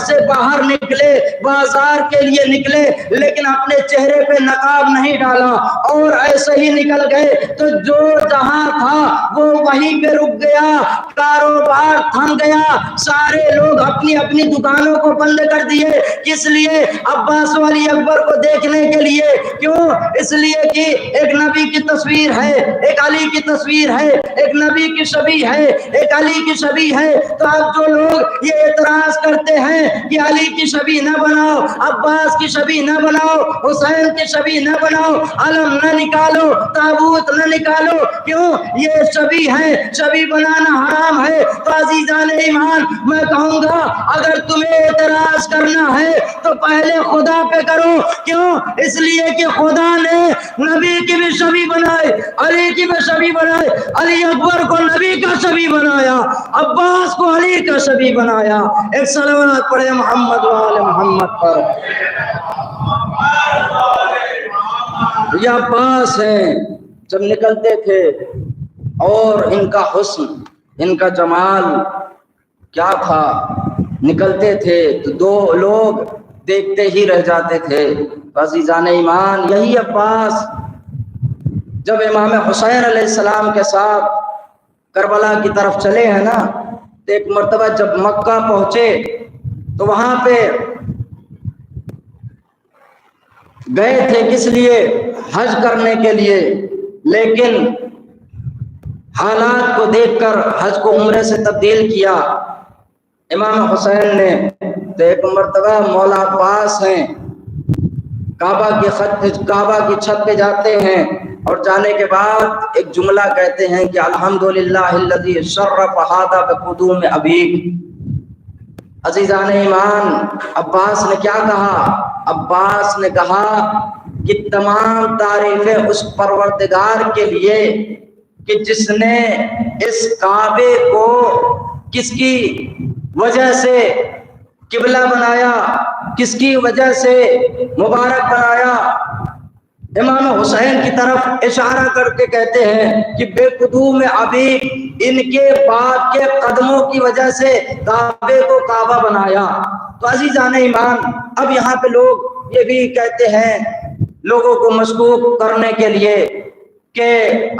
سے باہر نکلے، بازار کے لیے نکلے، لیکن اپنے چہرے پہ نقاب نہیں ڈالا اور ایسے ہی نکل گئے تو جو جہاں تھا وہ وہیں پہ رک گیا، کاروبار تھم گیا، سارے لوگ اپنی اپنی دکانوں کو بند کر دیے۔ کس لیے؟ عباس و علی اکبر کو دیکھنے کے لیے۔ کیوں؟ اس لیے کہ ایک نبی کی تصویر ہے، ایک علی کی تصویر ہے، ایک نبی کی شبیہ ہے، ایک علی کی شبیہ ہے۔ تو اب جو لوگ یہ اعتراض کرتے ہیں کہ علی کی شبیہ نہ بناؤ، عباس کی شبیہ نہ بناؤ، حسین کی شبیہ نہ بناؤ، علم نہ نکالو، تابوت نہ نکالو، کیوں؟ یہ شبیہ ہے، شبیہ بنانا حرام ہے۔ تو عزیزان ایمان، میں کہوں گا اگر تمہیں اعتراض کرنا ہے تو پہلے خدا پہ کرو۔ کیوں؟ اس لیے کہ خدا نے نبی کی بھی شبیہ بنائے، علی کی بھی شبیہ بنائے، علی اکبر کو نبی کا شبیہ بنایا، عباس کو علی کا شبیہ بنایا۔ ایک صلوات پڑھے محمد و آل محمد پر۔ یہ عباس ہیں، جب نکلتے تھے اور ان کا حسن، ان کا جمال کیا تھا، نکلتے تھے تو دو لوگ دیکھتے ہی رہ جاتے تھے۔ عزیزان ایمان، یہی عباس جب امام حسین علیہ السلام کے ساتھ کربلا کی طرف چلے ہیں نا، تو ایک مرتبہ جب مکہ پہنچے تو وہاں پہ گئے تھے کس لیے؟ حج کرنے کے لیے، لیکن حالات کو دیکھ کر حج کو عمرے سے تبدیل کیا امام حسین نے۔ تو ایک مرتبہ مولا عباس ہیں، کعبہ کی چھت پہ جاتے ہیں اور جانے کے بعد ایک جملہ کہتے ہیں کہ الحمدللہ الذی شرف ھذا بقدوم ابیک۔ عزیزان ایمان، عباس نے کیا کہا؟ عباس نے کہا کہ تمام تعریفیں اس پروردگار کے لیے کہ جس نے اس کعبے کو کس کی وجہ سے قبلہ بنایا، کس کی وجہ سے مبارک بنایا۔ امام حسین کی طرف اشارہ کر کے کہتے ہیں کہ بے قدوم ابیک، ان کے باپ کے قدموں کی وجہ سے کعبے کو کعبہ بنایا۔ تو عزیزان ایمان، اب یہاں پہ لوگ یہ بھی کہتے ہیں لوگوں کو مشکوک کرنے کے لیے کہ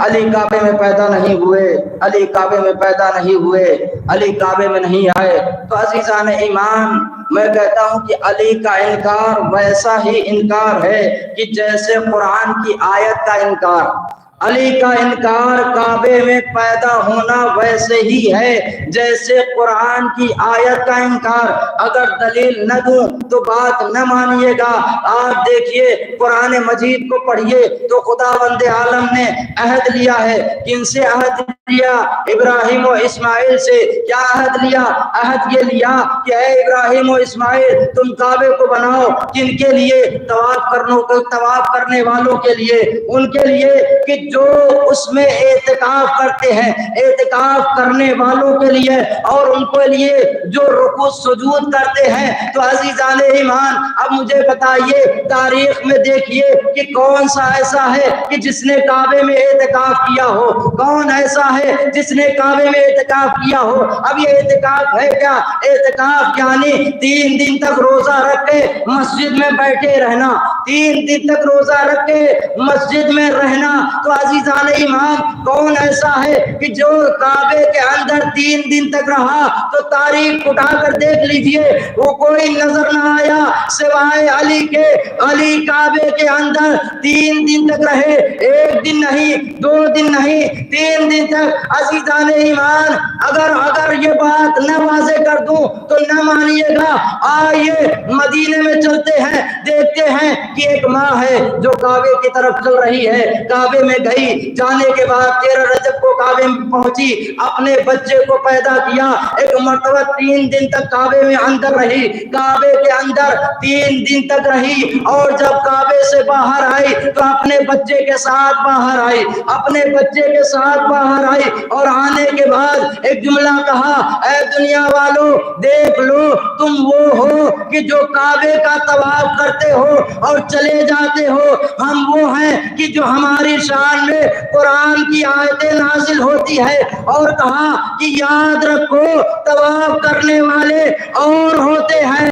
علی کعبے میں پیدا نہیں ہوئے، علی کعبے میں پیدا نہیں ہوئے، علی کعبے میں نہیں آئے۔ تو عزیزان ایمان، میں کہتا ہوں کہ علی کا انکار ویسا ہی انکار ہے کہ جیسے قرآن کی آیت کا انکار۔ علی کا انکار کعبے میں پیدا ہونا ویسے ہی ہے جیسے قرآن کی آیت کا انکار۔ اگر دلیل نہ دوں تو بات نہ مانیے گا۔ آپ دیکھیے قرآن مجید کو پڑھیے تو خداوند عالم نے عہد لیا ہے، کن سے عہد لیا؟ ابراہیم و اسماعیل سے۔ کیا عہد لیا؟ عہد یہ لیا کہ اے ابراہیم و اسماعیل تم کعبے کو بناؤ۔ کن کے لیے؟ طواف کرنے والوں کے لیے، ان کے لیے کہ جو اس میں اعتکاف کرتے ہیں، اعتکاف کرنے والوں کے لیے، اور ان کے لیے جو رکوع سجود کرتے ہیں۔ تو عزیزان ایمان، اب مجھے بتائیے تاریخ میں دیکھیے کہ کون سا ایسا ہے کہ جس نے کعبے میں اعتکاف کیا ہو؟ کون ایسا ہے جس نے کعبے میں اعتکاف کیا ہو؟ اب یہ اعتکاف ہے کیا؟ اعتکاف یعنی 3 دن تک روزہ رکھ کے مسجد میں بیٹھے رہنا، 3 دن تک روزہ رکھ کے مسجد میں رہنا۔ تو عزیزان ایمان، کون ایسا ہے کہ جو کعبے کے اندر 3 دن تک رہا؟ تو تاریخ اٹھا کر دیکھ لیجئے، وہ کوئی نظر نہ آیا سوائے علی کے۔ علی کعبے کے اندر 3 دن تک رہے، 1 دن نہیں، 2 دن نہیں، 3 دن تک۔ عزیزان ایمان، اگر یہ بات نہ واضح کر دوں تو نہ مانیے گا۔ آئیے مدینے میں چلتے ہیں، دیکھتے ہیں کہ ایک ماں ہے جو کعبے کی طرف چل رہی ہے، کعبے میں گئی، جانے کے بعد 13 رجب کو کعبے میں پہنچی، اپنے بچے کو پیدا کیا، ایک مرتبہ 3 دن تک کعبے میں اندر رہی، کعبے کے اندر 3 دن تک رہی، اور جب کعبے سے باہر آئی تو اپنے بچے کے ساتھ باہر آئی، اپنے بچے کے ساتھ باہر آئی، اور آنے کے بعد ایک جملہ کہا، اے دنیا والو دیکھ لو، تم وہ ہو کہ جو کعبے کا طواف کرتے ہو اور چلے جاتے ہو، ہم وہ ہیں کہ جو ہماری شان میں قرآن کی آیتیں نازل ہوتی ہے۔ اور کہا کہ یاد رکھو طواف کرنے والے اور ہوتے ہیں